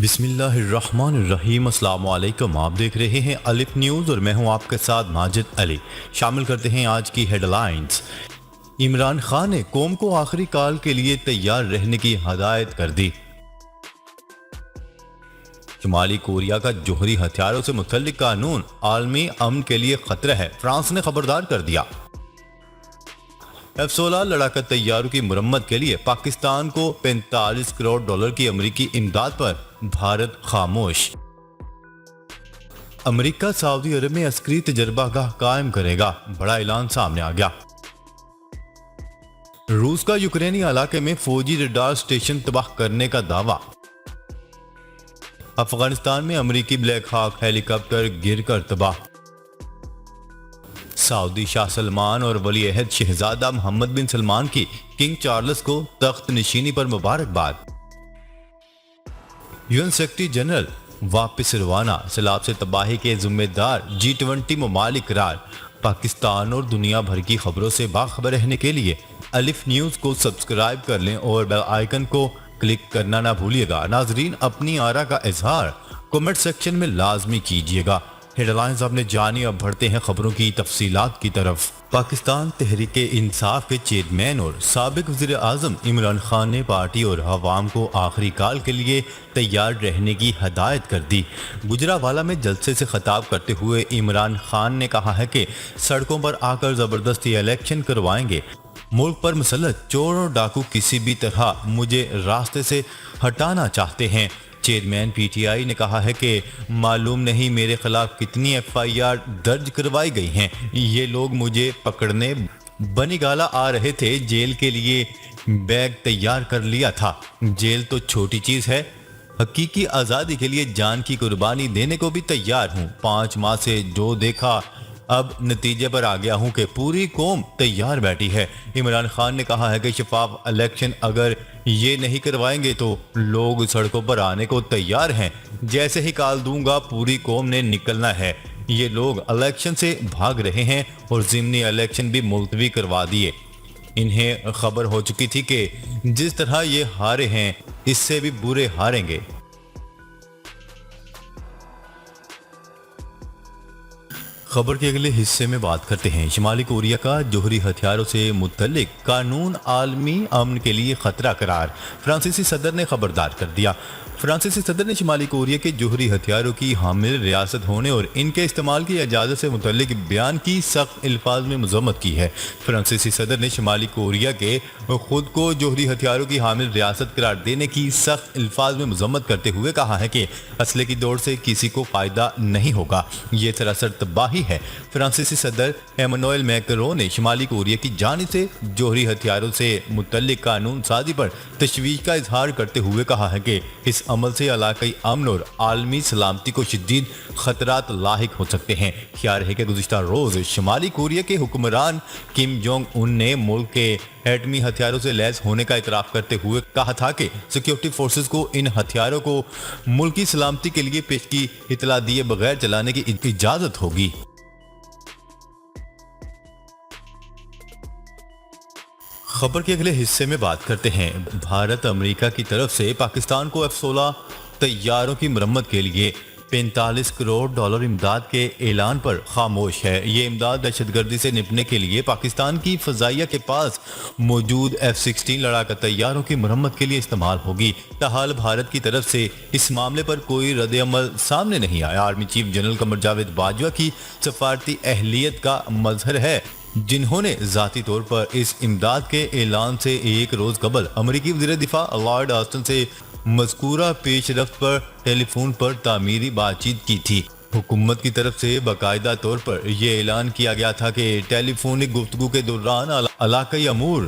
بسم اللہ الرحمن الرحیم۔ السلام علیکم، آپ دیکھ رہے ہیں الف نیوز اور میں ہوں آپ کے ساتھ ماجد علی۔ شامل کرتے ہیں آج کی ہیڈ لائنز۔ عمران خان نے قوم کو آخری کال کے لیے تیار رہنے کی ہدایت کر دی۔ شمالی کوریا کا جوہری ہتھیاروں سے متعلق قانون عالمی امن کے لیے خطرہ ہے، فرانس نے خبردار کر دیا۔ F-16 لڑاکا طیاروں کی مرمت کے لیے پاکستان کو 45 کروڑ ڈالر کی امریکی امداد پر بھارت خاموش۔ امریکہ سعودی عرب میں عسکری تجربہ گاہ قائم کرے گا، بڑا اعلان سامنے آ گیا۔ روس کا یوکرینی علاقے میں فوجی ریڈار سٹیشن تباہ کرنے کا دعویٰ۔ افغانستان میں امریکی بلیک ہاک ہیلی کاپٹر گر کر تباہ۔ سعودی شاہ سلمان اور ولی عہد شہزادہ محمد بن سلمان کی کنگ چارلس کو تخت نشینی پر مبارکباد۔ UN سیکرٹری جنرل واپس روانہ، سیلاب سے تباہی کے ذمہ دار G20 ممالک قرار۔ پاکستان اور دنیا بھر کی خبروں سے باخبر رہنے کے لیے الف نیوز کو سبسکرائب کر لیں اور بیل آئیکن کو کلک کرنا نہ بھولیے گا۔ ناظرین، اپنی آرا کا اظہار کمنٹ سیکشن میں لازمی کیجیے گا۔ ہیڈ لائنز آپ نے جانی، اب بڑھتے ہیں خبروں کی تفصیلات کی طرف۔ پاکستان تحریک انصاف کے چیئرمین اور سابق وزیر اعظم عمران خان نے پارٹی اور عوام کو آخری کال کے لیے تیار رہنے کی ہدایت کر دی۔ گجرانوالہ میں جلسے سے خطاب کرتے ہوئے عمران خان نے کہا ہے کہ سڑکوں پر آ کر زبردستی الیکشن کروائیں گے۔ ملک پر مسلط چور اور ڈاکو کسی بھی طرح مجھے راستے سے ہٹانا چاہتے ہیں۔ چیئرمین PTI نے کہا ہے کہ معلوم نہیں میرے خلاف کتنی FIR درج کروائی گئی ہیں۔ یہ لوگ مجھے پکڑنے بنی گالا آ رہے تھے، جیل کے لیے بیگ تیار کر لیا تھا۔ جیل تو چھوٹی چیز ہے، حقیقی آزادی کے لیے جان کی قربانی دینے کو بھی تیار ہوں۔ 5 ماہ سے جو دیکھا اب نتیجے پر آ گیا ہوں کہ پوری قوم تیار بیٹھی ہے۔ عمران خان نے کہا ہے کہ شفاف الیکشن اگر یہ نہیں کروائیں گے تو لوگ سڑکوں پر آنے کو تیار ہیں۔ جیسے ہی کال دوں گا پوری قوم نے نکلنا ہے۔ یہ لوگ الیکشن سے بھاگ رہے ہیں اور ضمنی الیکشن بھی ملتوی کروا دیے۔ انہیں خبر ہو چکی تھی کہ جس طرح یہ ہارے ہیں اس سے بھی برے ہاریں گے۔ خبر کے اگلے حصے میں بات کرتے ہیں۔ شمالی کوریا کا جوہری ہتھیاروں سے متعلق قانون عالمی امن کے لیے خطرہ قرار، فرانسیسی صدر نے خبردار کر دیا۔ فرانسیسی صدر نے شمالی کوریا کے جوہری ہتھیاروں کی حامل ریاست ہونے اور ان کے استعمال کی اجازت سے متعلق بیان کی سخت الفاظ میں مذمت کی ہے۔ فرانسیسی صدر نے شمالی کوریا کے خود کو جوہری ہتھیاروں کی حامل ریاست قرار دینے کی سخت الفاظ میں مذمت کرتے ہوئے کہا ہے کہ اسلحے کی دوڑ سے کسی کو فائدہ نہیں ہوگا، یہ سراسر تباہی ہے۔ فرانسیسی صدر ایمانوئل میکرون نے شمالی کوریا کی جانب سے جوہری ہتھیاروں سے متعلق قانون سازی پر تشویش کا اظہار کرتے ہوئے کہا ہے کہ اس عمل سے علاقائی امن اور عالمی سلامتی کو شدید خطرات لاحق ہو سکتے ہیں۔ خیال ہے کہ گزشتہ روز شمالی کوریا کے حکمران کم جونگ ان نے ملک کے ایٹمی ہتھیاروں سے لیس ہونے کا اعتراف کرتے ہوئے کہا تھا کہ سیکیورٹی فورسز کو ان ہتھیاروں کو ملکی سلامتی کے لیے پیشگی اطلاع دیے بغیر چلانے کی اجازت ہوگی۔ خبر کے اگلے حصے میں بات کرتے ہیں۔ بھارت امریکہ کی طرف سے پاکستان کو F-16 طیاروں کی مرمت کے لیے 45 کروڑ ڈالر امداد کے اعلان پر خاموش ہے۔ یہ امداد دہشت گردی سے نپٹنے کے لیے پاکستان کی فضائیہ کے پاس موجود F-16 لڑاکا طیاروں کی مرمت کے لیے استعمال ہوگی۔ تاحال بھارت کی طرف سے اس معاملے پر کوئی رد عمل سامنے نہیں آیا۔ Army chief general Qamar Javed Bajwa کی سفارتی اہلیت کا مظہر ہے، جنہوں نے ذاتی طور پر اس امداد کے اعلان سے ایک روز قبل امریکی وزیر دفاع لارڈ آسٹن سے مذکورہ پیش رفت پر ٹیلی فون پر تعمیری بات چیت کی تھی۔ حکومت کی طرف سے باقاعدہ طور پر یہ اعلان کیا گیا تھا کہ ٹیلی فونک گفتگو کے دوران علاقائی امور،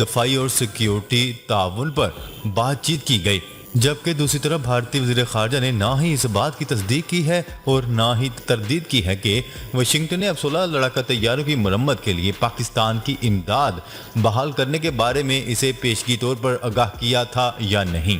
دفاعی اور سیکیورٹی تعاون پر بات چیت کی گئی، جبکہ دوسری طرف بھارتی وزیر خارجہ نے نہ ہی اس بات کی تصدیق کی ہے اور نہ ہی تردید کی ہے کہ واشنگٹن نے F-16 لڑاکا طیاروں کی مرمت کے لیے پاکستان کی امداد بحال کرنے کے بارے میں اسے پیشگی طور پر آگاہ کیا تھا یا نہیں۔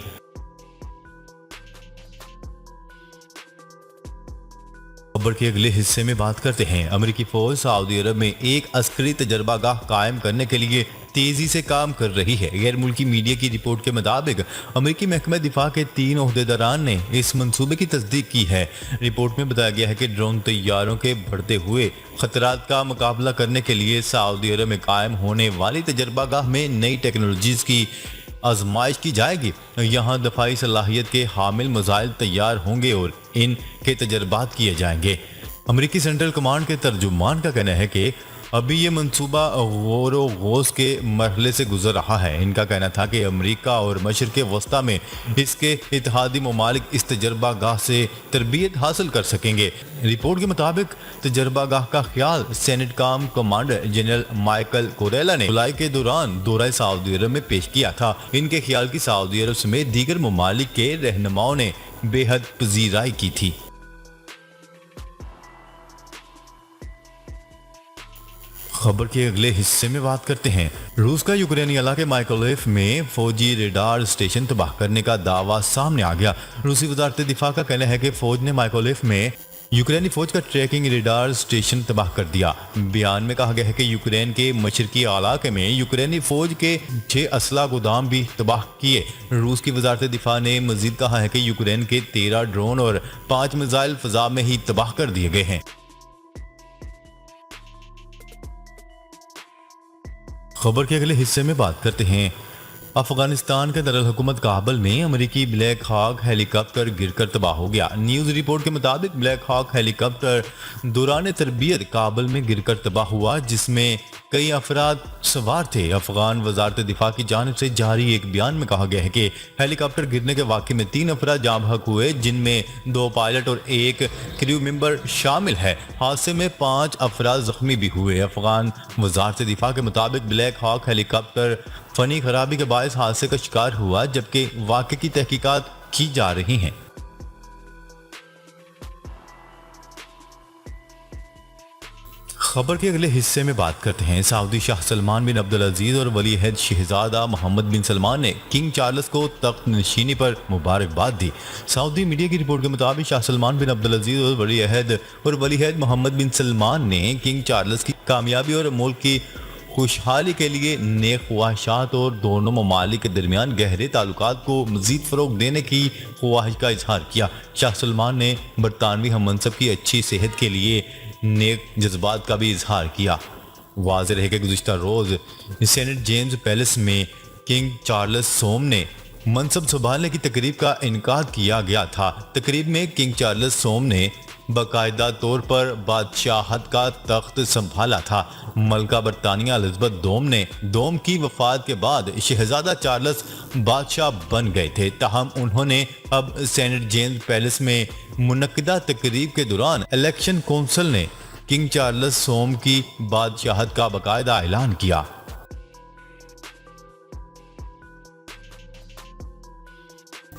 خبر کے اگلے حصے میں بات کرتے ہیں۔ امریکی فوج سعودی عرب میں ایک عسکری تجربہ گاہ قائم کرنے کے لیے تیزی سے کام کر رہی ہے۔ غیر ملکی میڈیا کی رپورٹ کے مطابق امریکی محکمہ دفاع کے 3 عہدیداران نے اس منصوبے کی تصدیق کی ہے۔ رپورٹ میں بتایا گیا ہے کہ ڈرون طیاروں کے بڑھتے ہوئے خطرات کا مقابلہ کرنے کے لیے سعودی عرب میں قائم ہونے والی تجربہ گاہ میں نئی ٹیکنالوجیز کی آزمائش کی جائے گی۔ یہاں دفاعی صلاحیت کے حامل میزائل تیار ہوں گے اور ان کے تجربات کیے جائیں گے۔ امریکی سینٹرل کمانڈ کے ترجمان کا کہنا ہے کہ ابھی یہ منصوبہ غور و خوض کے مرحلے سے گزر رہا ہے۔ ان کا کہنا تھا کہ امریکہ اور مشرق وسطیٰ میں اس کے اتحادی ممالک اس تجربہ گاہ سے تربیت حاصل کر سکیں گے۔ رپورٹ کے مطابق تجربہ گاہ کا خیال سینٹ کام کمانڈر جنرل مائیکل کوریلا نے جولائی کے دوران دورہ سعودی عرب میں پیش کیا تھا۔ ان کے خیال کی سعودی عرب سمیت دیگر ممالک کے رہنماؤں نے بے حد پذیرائی کی تھی۔ خبر کے اگلے حصے میں بات کرتے ہیں۔ روس کا یوکرینی علاقے مائکولیف میں فوجی ریڈار اسٹیشن تباہ کرنے کا دعویٰ سامنے آ گیا۔ روسی وزارت دفاع کا کہنا ہے کہ فوج نے مائکولیف میں یوکرینی فوج کا ٹریکنگ ریڈار اسٹیشن تباہ کر دیا۔ بیان میں کہا گیا ہے کہ یوکرین کے مشرقی علاقے میں یوکرینی فوج کے 6 اسلحہ گودام بھی تباہ کیے۔ روس کی وزارت دفاع نے مزید کہا ہے کہ یوکرین کے 13 ڈرون اور 5 میزائل فضا میں ہی تباہ کر دیے گئے ہیں۔ خبر کے اگلے حصے میں بات کرتے ہیں۔ افغانستان کے دارالحکومت کابل میں امریکی بلیک ہاک ہیلی کاپٹر گر کر تباہ ہو گیا۔ نیوز رپورٹ کے مطابق بلیک ہاک ہیلی کاپٹر دوران تربیت کابل میں گر کر تباہ ہوا، جس میں کئی افراد سوار تھے۔ افغان وزارت دفاع کی جانب سے جاری ایک بیان میں کہا گیا ہے کہ ہیلی کاپٹر گرنے کے واقعے میں 3 افراد جاں بحق ہوئے، جن میں 2 پائلٹ اور 1 کریو ممبر شامل ہے۔ حادثے میں 5 افراد زخمی بھی ہوئے۔ افغان وزارت دفاع کے مطابق بلیک ہاک ہیلی کاپٹر فنی خرابی کے باعث حادثے کا شکار ہوا، جبکہ واقعے کی تحقیقات کی جا رہی ہیں۔ خبر کے اگلے حصے میں بات کرتے ہیں۔ سعودی شاہ سلمان بن عبدالعزیز اور ولی عہد شہزادہ محمد بن سلمان نے کنگ چارلس کو تخت نشینی پر مبارکباد دی۔ سعودی میڈیا کی رپورٹ کے مطابق شاہ سلمان بن عبدالعزیز اور ولی عہد محمد بن سلمان نے کنگ چارلس کی کامیابی اور ملک کی خوشحالی کے لیے نیک خواہشات اور دونوں ممالک کے درمیان گہرے تعلقات کو مزید فروغ دینے کی خواہش کا اظہار کیا۔ شاہ سلمان نے برطانوی ہم منصب کی اچھی صحت کے لیے نیک جذبات کا بھی اظہار کیا۔ واضح رہے کہ گزشتہ روز سینٹ جیمز پیلس میں کنگ چارلس سوم نے منصب سنبھالنے کی تقریب کا انعقاد کیا گیا تھا۔ تقریب میں کنگ چارلس سوم نے باقاعدہ طور پر بادشاہت کا تخت سنبھالا تھا۔ ملکہ برطانیہ الزبتھ دوم کی وفات کے بعد شہزادہ چارلس بادشاہ بن گئے تھے، تاہم انہوں نے اب سینٹ جیمز پیلس میں منعقدہ تقریب کے دوران الیکشن کونسل نے کنگ چارلس سوم کی بادشاہت کا باقاعدہ اعلان کیا۔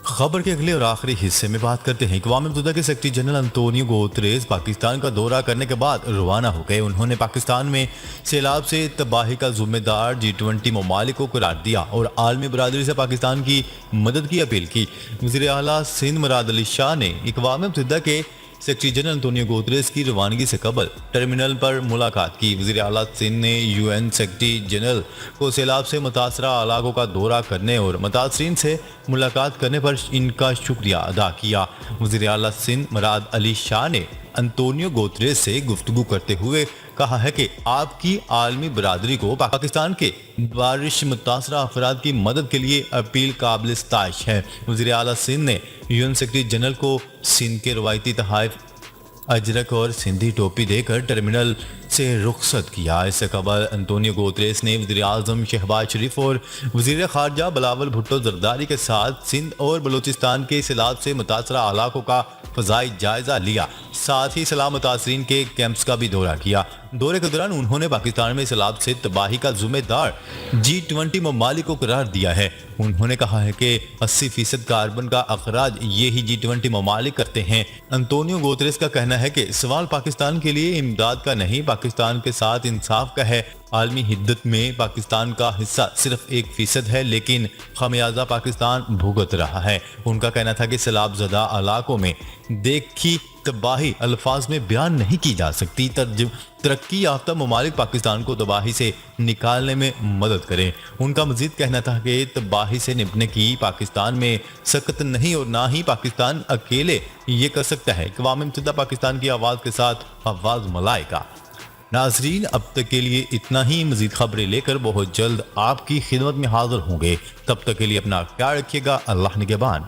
خبر کے اگلے اور آخری حصے میں بات کرتے ہیں۔ اقوام متحدہ کے سیکرٹری جنرل انطونیو گوتریز پاکستان کا دورہ کرنے کے بعد روانہ ہو گئے۔ انہوں نے پاکستان میں سیلاب سے تباہی کا ذمہ دار G20 ممالک کو قرار دیا اور عالمی برادری سے پاکستان کی مدد کی اپیل کی۔ وزیر اعلیٰ سندھ مراد علی شاہ نے اقوام متحدہ کے سیکرٹری جنرل انطونیو گوتریز کی روانگی سے قبل ٹرمینل پر ملاقات کی۔ وزیر اعلیٰ سندھ نے UN سیکرٹری جنرل کو سیلاب سے متاثرہ علاقوں کا دورہ کرنے اور متاثرین سے ملاقات کرنے پر ان کا شکریہ ادا کیا۔ وزیر اعلیٰ سندھ مراد علی شاہ نے انطونیو گوتریز سے گفتگو کرتے ہوئے کہا ہے کہ آپ کی عالمی برادری کو پاکستان کے بارش متاثرہ افراد کی مدد کے لیے اپیل قابل ستائش ہے۔ وزیر اعلیٰ سندھ نے UN سیکرٹری جنرل کو سندھ کے روایتی تحائف اجرک اور سندھی ٹوپی دے کر ٹرمینل سے رخصت کیا۔ اس سے قبل انطونیو گوتریز نے وزیر اعظم شہباز شریف اور وزیر خارجہ بلاول بھٹو زرداری کے ساتھ سندھ اور بلوچستان کے سیلاب سے متاثرہ علاقوں کا فضائی جائزہ لیا، ساتھ ہی سیلاب متاثرین کے کیمپس کا بھی دورہ کیا۔ دورے کے دوران انہوں نے پاکستان میں سیلاب سے تباہی کا ذمہ دار G20 ممالک کو قرار دیا ہے۔ انہوں نے کہا ہے کہ 80% کاربن کا اخراج یہی G20 ممالک کرتے ہیں۔ انطونیو گوتریز کا کہنا ہے کہ سوال پاکستان کے لیے امداد کا نہیں، پاکستان کے ساتھ انصاف کا ہے۔ عالمی حدت میں پاکستان کا حصہ صرف 1% ہے، لیکن خمیازہ پاکستان بھگت رہا ہے۔ ان کا کہنا تھا کہ سیلاب زدہ علاقوں میں دیکھی تباہی الفاظ میں بیان نہیں کی جا سکتی۔ ترقی یافتہ ممالک پاکستان کو تباہی سے نکالنے میں مدد کریں۔ ان کا مزید کہنا تھا کہ تباہی سے نپٹنے کی پاکستان میں سکت نہیں اور نہ ہی پاکستان اکیلے یہ کر سکتا ہے۔ اقوام متحدہ پاکستان کی آواز کے ساتھ آواز ملائے گا۔ ناظرین، اب تک کے لیے اتنا ہی۔ مزید خبریں لے کر بہت جلد آپ کی خدمت میں حاضر ہوں گے۔ تب تک کے لیے اپنا خیال رکھیے گا۔ اللہ نگہبان۔